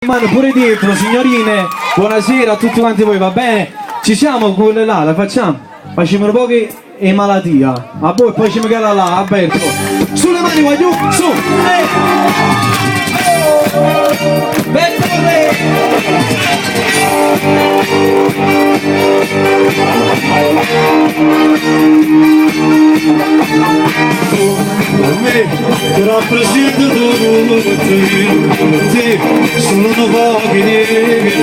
Mano pure dietro, signorine, buonasera a tutti quanti voi, va bene? Ci siamo con quelle là, la facciamo? Facciamo pochi e malattia. A voi poi ci magari là, Alberto. Sulle mani voglio, su! Ti rappresento te, sono pochi che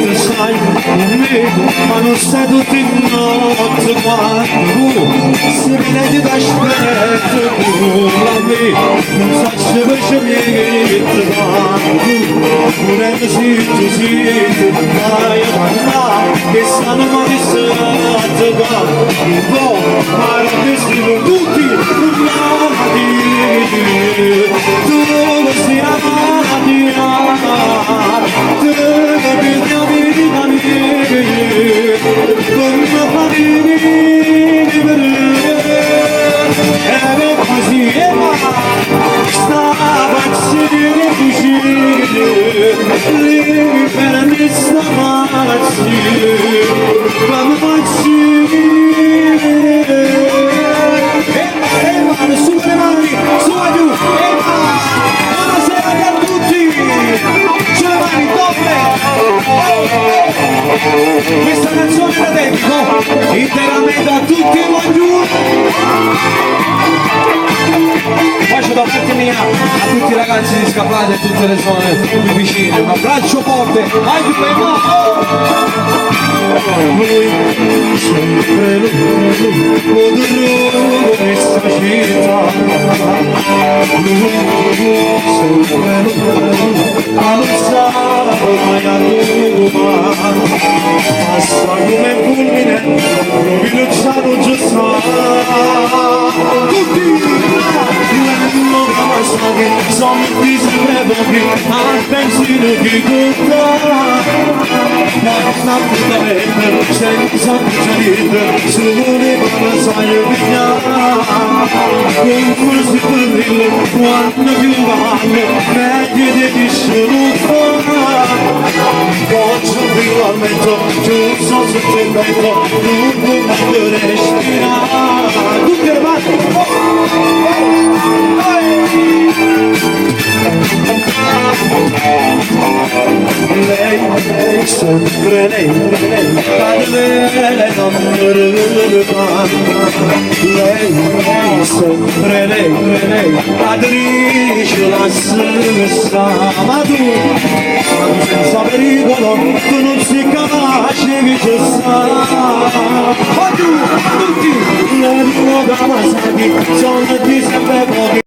ti sai con me, ma non stai tutti in notte quando si viene da aspetto a me, non so se faccio che ti fanno, volendo zitto, vai a parlare, che stanno male sotto qua, un po', ma la vestito tutti, tu non sei amati, tu non mi come famiglia e così e stava a cucire lì per me stamattina come su le mani, su a giù, buonasera a tutti, sulle mani, doble. Questa canzone la dedico interamente a tutti e giù. Faccio da parte mia a tutti i ragazzi di Scafati e tutte le zone vicine, un abbraccio forte, vai più per lui sempre lui questa città, lui sempre non sa mai a Roma, passa come un fulmine, Luciano Giusta, tutti sono qui al pensiero che conta una puttana senza picciolita sulle passaggio vignana con questo brillo quando più vanno meglio di scioluffa faccio finalmente giusto sotto il vento non posso respirare tutte le mani lei, sempre lei, padre non ruba. Lei, sempre lei, padrisce la stessa. Ma tu senza pericolo, tu non sei capace che ci sta. Ma tu, tutti, le nuove masacri, sono di sempre pochi.